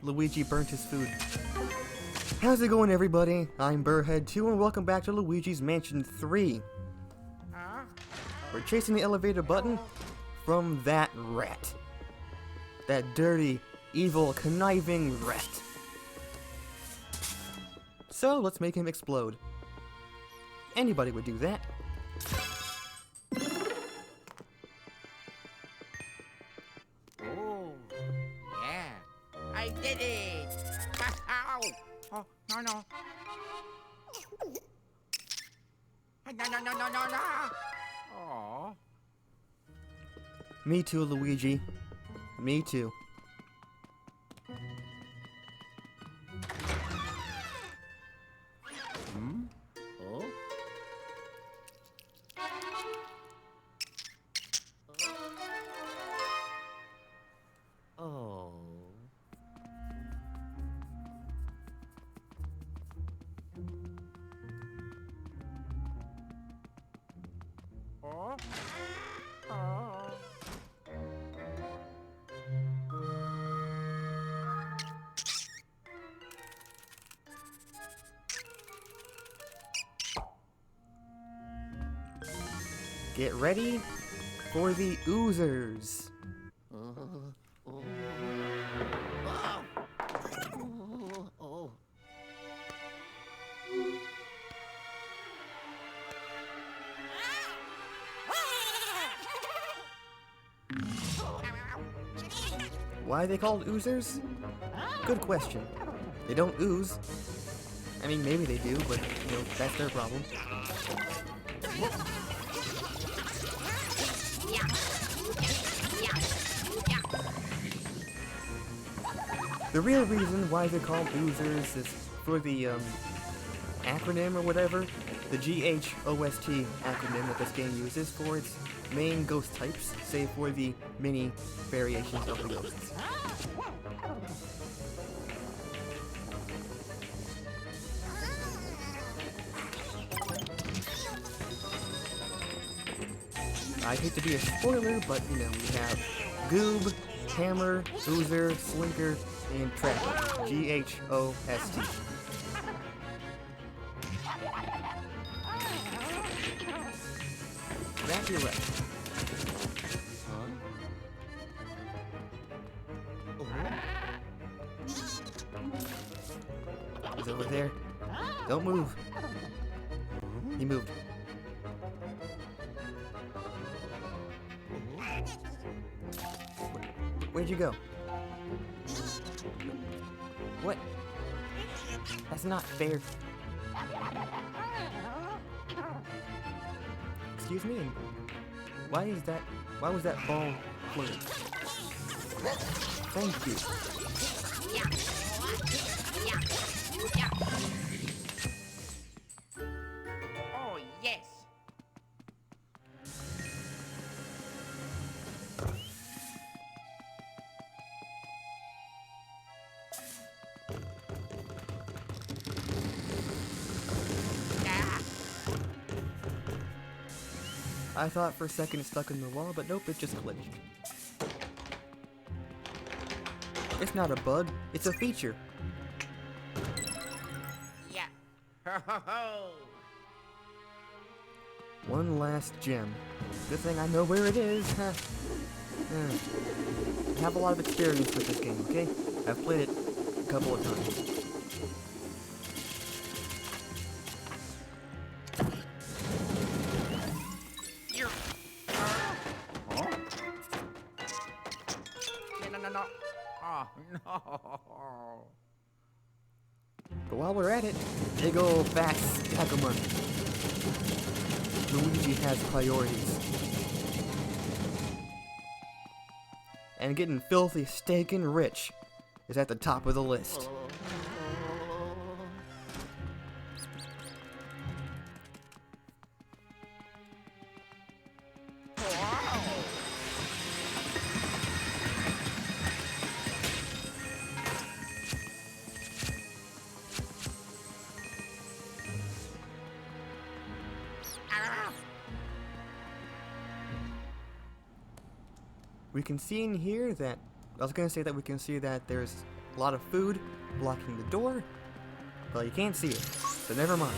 Luigi burnt his food. How's it going, everybody? I'm Burrhead2 and welcome back to Luigi's Mansion 3. We're chasing the elevator button from that rat. That dirty, evil, conniving rat. So let's make him explode. Anybody would do that. Oh, yeah. I did it! Ow! Oh, no, no. No. Oh. Me too, Luigi. Me too. Oh? Oh. Oh? Oh. Get ready for the oozers. Why are they called oozers? Good question. They don't ooze. I mean, maybe they do, but, you know, that's their problem. The real reason why they're called oozers is for the, acronym or whatever, the GHOST acronym that this game uses for its main ghost types, save for the many variations of the ghosts. I hate to be a spoiler, but you know, we have Goob, Hammer, Oozer, Slinker, and Trapper. GHOST. Back to your left. He's over there. Don't move. He moved. Where'd you go? What? That's not fair. Excuse me? Why was that ball floating? Thank you. Oh, yes. I thought for a second it stuck in the wall, but nope, it just glitched. It's not a bug, it's a feature. Yeah. Ho, ho, ho. One last gem. Good thing I know where it is. I have a lot of experience with this game, okay? I've played it a couple of times. No. Oh, no. But while we're at it, big ol' fat stack of money. Luigi has priorities. And getting filthy, stinking rich is at the top of the list. We can see in here that, I was going to say that we can see that there's a lot of food blocking the door. Well, you can't see it, so never mind.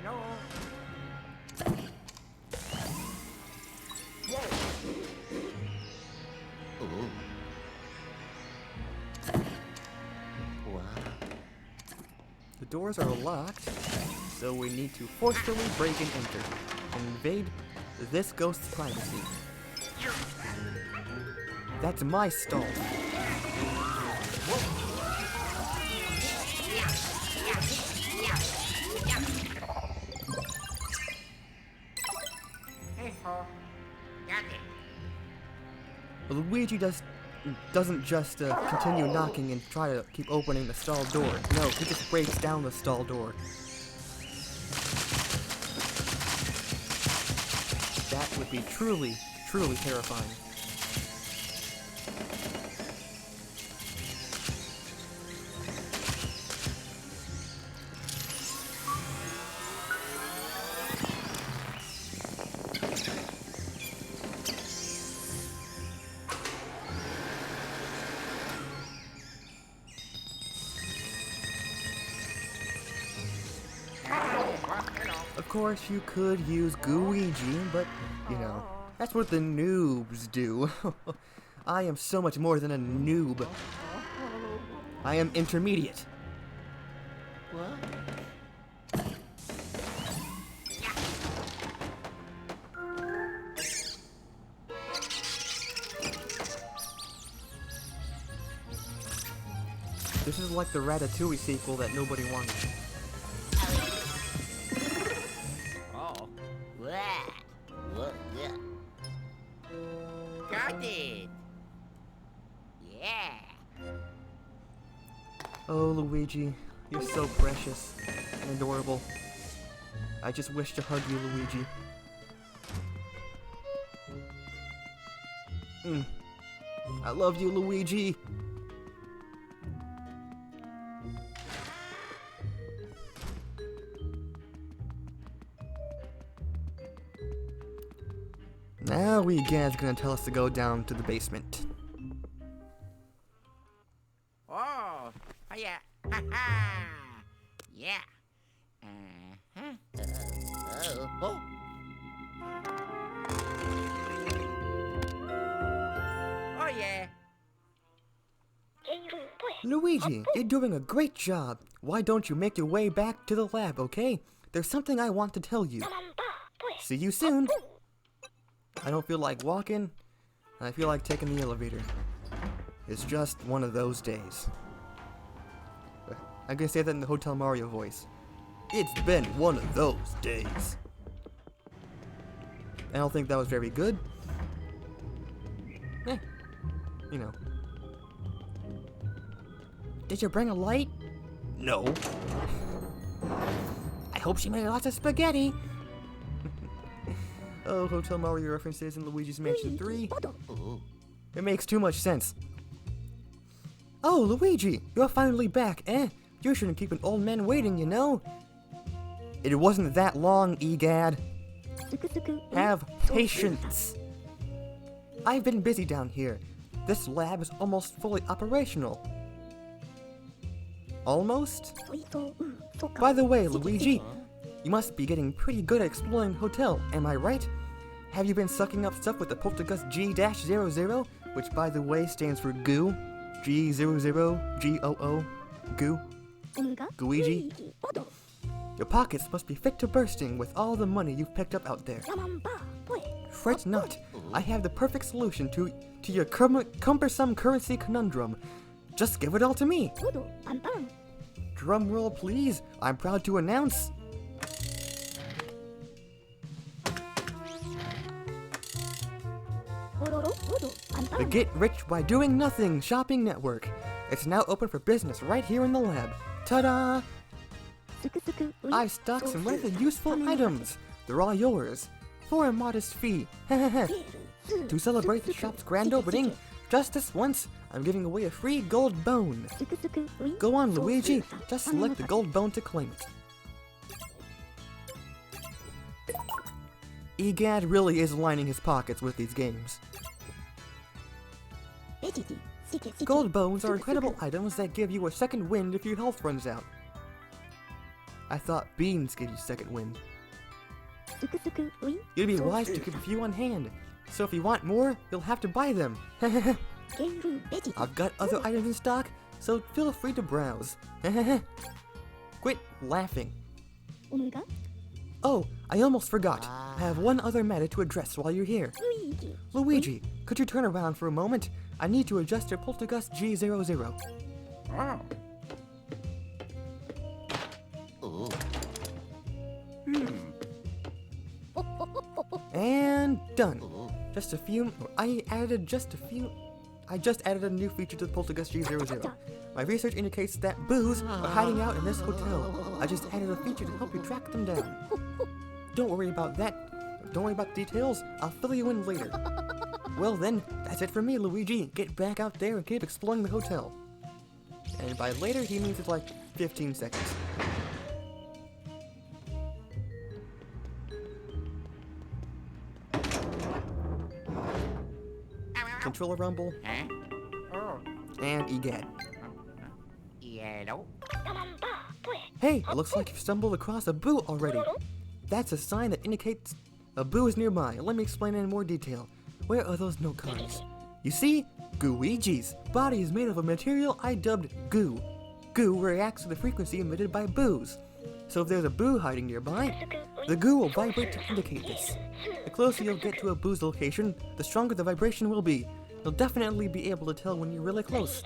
No. The doors are locked, so we need to forcefully break and enter and invade this ghost's privacy. That's my stall. Hey-ho. Got it. Luigi doesn't just continue knocking and try to keep opening the stall door. No, he just breaks down the stall door. That would be truly, truly terrifying. Of course, you could use Luigi, but, you know, that's what the noobs do. I am so much more than a noob. I am intermediate. This is like the Ratatouille sequel that nobody wanted. Oh. Got it. Yeah. Oh, Luigi, you're so precious and adorable. I just wish to hug you, Luigi. I love you, Luigi. Now Gadd's gonna tell us to go down to the basement. Oh. Yeah. Ha ha. Yeah. Oh. Oh yeah. Luigi, you're doing a great job. Why don't you make your way back to the lab, okay? There's something I want to tell you. See you soon. I don't feel like walking, and I feel like taking the elevator. It's just one of those days. I'm gonna say that in the Hotel Mario voice. It's been one of those days. I don't think that was very good. You know. Did you bring a light? No. I hope she made lots of spaghetti. Oh, Hotel Mario references in Luigi's Mansion 3. It makes too much sense. Oh, Luigi, you're finally back, eh? You shouldn't keep an old man waiting, you know? It wasn't that long, Gadd. Have patience. I've been busy down here. This lab is almost fully operational. Almost? By the way, Luigi, you must be getting pretty good at exploring the hotel, am I right? Have you been sucking up stuff with the Poltergust G-00, which by the way stands for goo? G00, G-O-O, goo? Luigi? Your pockets must be fit to bursting with all the money you've picked up out there. Fret not, I have the perfect solution to your cumbersome currency conundrum. Just give it all to me. Drum roll, please. I'm proud to announce... the Get Rich by Doing Nothing shopping network. It's now open for business right here in the lab. Ta-da! I've stocked some rather useful items. They're all yours. for a modest fee. To celebrate the shop's grand opening, just this once, I'm giving away a free gold bone. Go on, Luigi, just select the gold bone to claim it. Gadd really is lining his pockets with these games. Gold bones are incredible items that give you a second wind if your health runs out. I thought beans give you second wind. You'd be wise to keep a few on hand, so if you want more, you'll have to buy them. I've got other items in stock, so feel free to browse. Quit laughing. Oh, I almost forgot. I have one other matter to address while you're here. Luigi, could you turn around for a moment? I need to adjust your Poltergust G00. Oh. Ooh. And done. Ooh. I just added a new feature to the Poltergust G00. My research indicates that boos are hiding out in this hotel. I just added a feature to help you track them down. Don't worry about that. Don't worry about the details. I'll fill you in later. Well then, that's it for me, Luigi. Get back out there and keep exploring the hotel. And by later, he means it's like 15 seconds. Controller rumble, Huh? Oh. and Gadd. Yellow. Hey, it looks like you've stumbled across a boo already. That's a sign that indicates a boo is nearby. Let me explain in more detail. Where are those note cards? You see? Gooigi's body is made of a material I dubbed goo. Goo reacts to the frequency emitted by boos. So if there's a boo hiding nearby, the goo will vibrate to indicate this. The closer you'll get to a boo's location, the stronger the vibration will be. You'll definitely be able to tell when you're really close.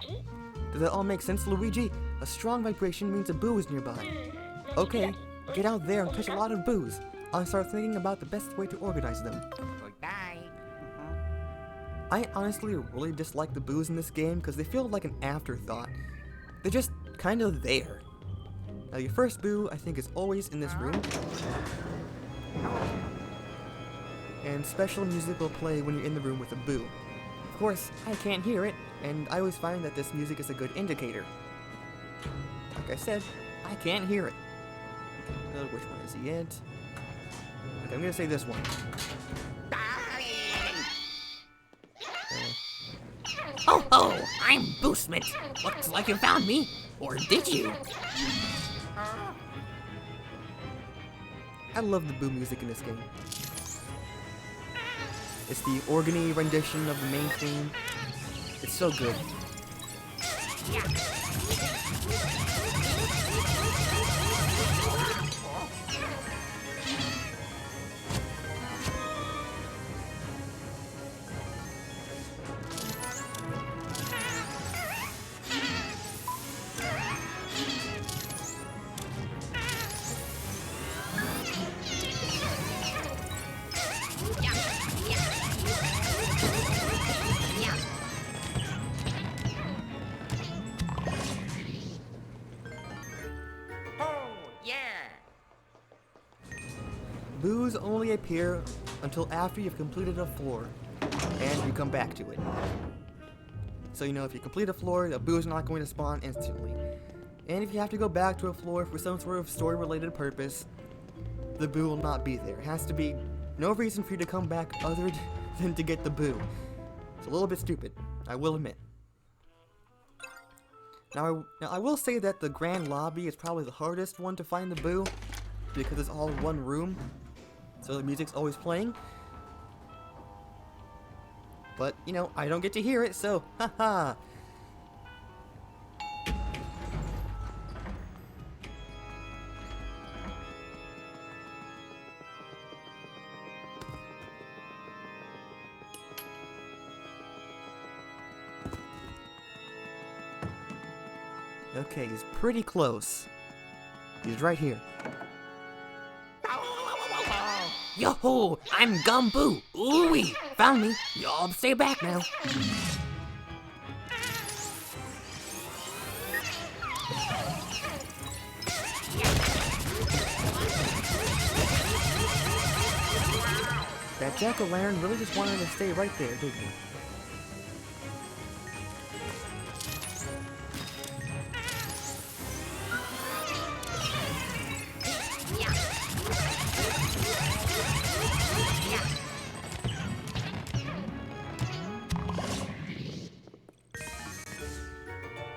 Does that all make sense, Luigi? A strong vibration means a boo is nearby. Okay, get out there and catch a lot of boos. I'll start thinking about the best way to organize them. Goodbye. I honestly really dislike the boos in this game because they feel like an afterthought. They're just kind of there. Now your first boo, I think, is always in this room. And special music will play when you're in the room with a boo. Of course, I can't hear it, and I always find that this music is a good indicator. Like I said, I can't hear it. Which one is it? Okay, I'm gonna say this one. Oh, I'm Boostman. Looks like you found me. Or did you? I love the boo music in this game. It's the organy rendition of the main theme. It's so good. Boos only appear until after you've completed a floor, and you come back to it. So you know if you complete a floor, the boo is not going to spawn instantly. And if you have to go back to a floor for some sort of story-related purpose, the boo will not be there. It has to be no reason for you to come back other than to get the boo. It's a little bit stupid, I will admit. Now I will say that the grand lobby is probably the hardest one to find the boo, because it's all one room, so the music's always playing. But, you know, I don't get to hear it, so, haha. Okay, he's pretty close. He's right here. Yo-ho, I'm Gumboo. Ooh-wee, found me. Y'all stay back now. That jack-o'-lantern really just wanted to stay right there, didn't he?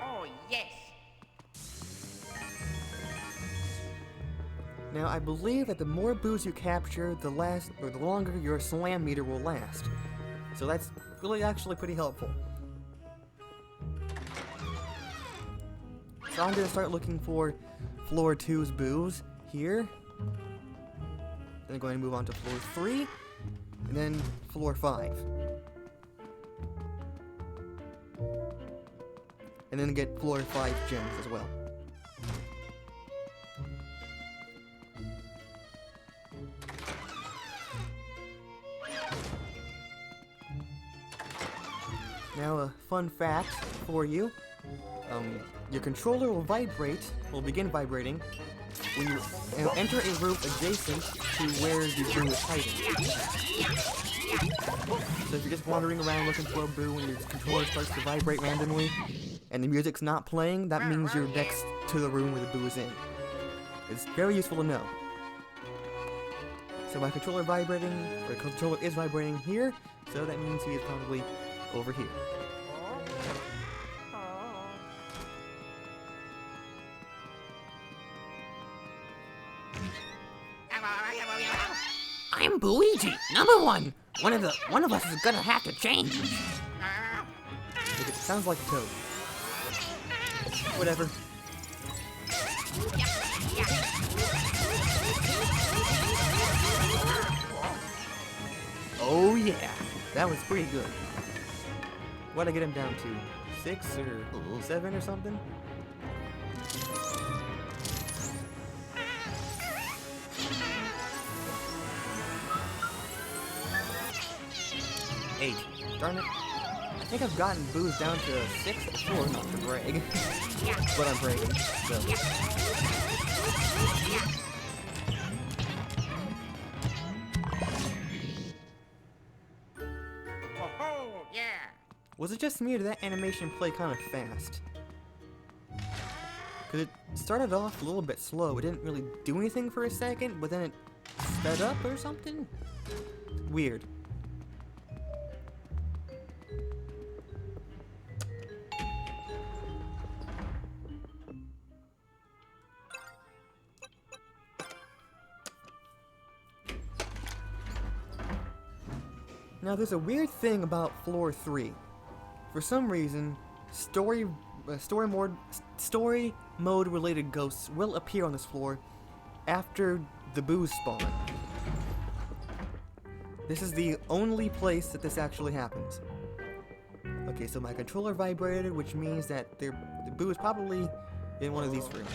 Oh, yes. Now, I believe that the more boos you capture, the longer your slam meter will last. So that's really actually pretty helpful. So I'm gonna start looking for floor 2's boos here. Then I'm going to move on to floor 3, and then floor 5. And then get floor 5 gems as well. Now, a fun fact for you. Your controller will begin vibrating, when you enter a room adjacent to where the boo is hiding. So if you're just wandering around looking for a boo and your controller starts to vibrate randomly, and the music's not playing, that means you're next to the room where the boo is in. It's very useful to know. So my controller is vibrating here, so that means he is probably over here. I'm Luigi, #1. One of us is gonna have to change. It sounds like a toad. Whatever. Oh yeah, that was pretty good. What'd I get him down to? 6 or 7 or something? Eight. Darn it. I think I've gotten boos down to 6 before, not to brag. But I'm bragging, so. Oh, yeah. Was it just me or did that animation play kind of fast? Because it started off a little bit slow. It didn't really do anything for a second, but then it sped up or something? Weird. Now there's a weird thing about floor 3. For some reason, story mode related ghosts will appear on this floor after the boos spawn. This is the only place that this actually happens. Okay, so my controller vibrated, which means that the boo is probably in one of these rooms.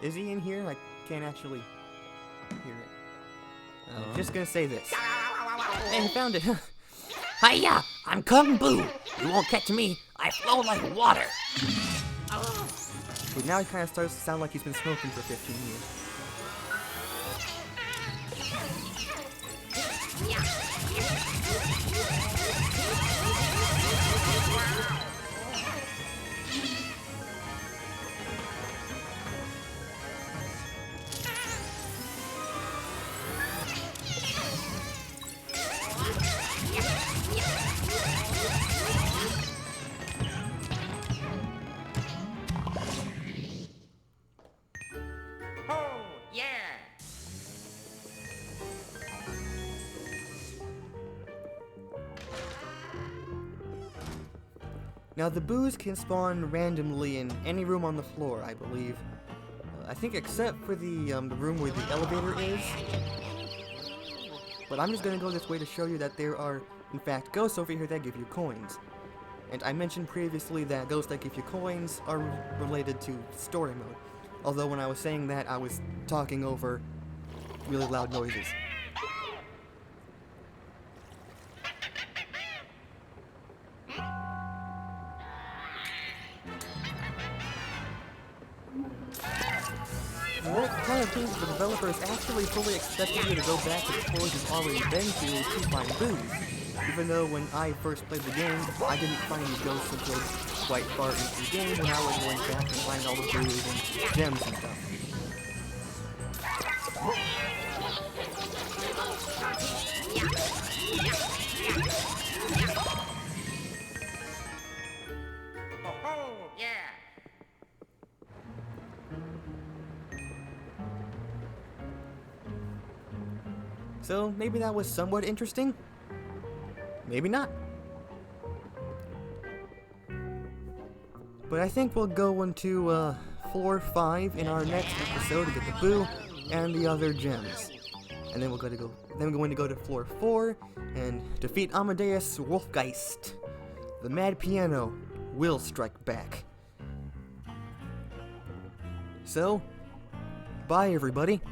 Is he in here? I can't actually hear it. I'm just gonna say this. Hey, I found it. Hiya! I'm Kung Boo. You won't catch me. I flow like water. But now he kind of starts to sound like he's been smoking for 15 years. Oh, yeah. Now the boos can spawn randomly in any room on the floor, I believe. I think except for the room where the elevator is. But I'm just gonna go this way to show you that there are, in fact, ghosts over here that give you coins. And I mentioned previously that ghosts that give you coins are related to story mode. Although when I was saying that, I was talking over really loud noises. And that kind of means the developers actually fully expected you to go back to the floors you've already been to find booze. Even though when I first played the game, I didn't find these ghosts until quite far into the game when I was going back and find all the booze and gems and stuff. Oh, yeah. So maybe that was somewhat interesting. Maybe not. But I think we'll go into floor 5 in our next episode to get the boo and the other gems. And then we're going to go to floor 4 and defeat Amadeus Wolfgeist. The Mad Piano will strike back. So, bye everybody.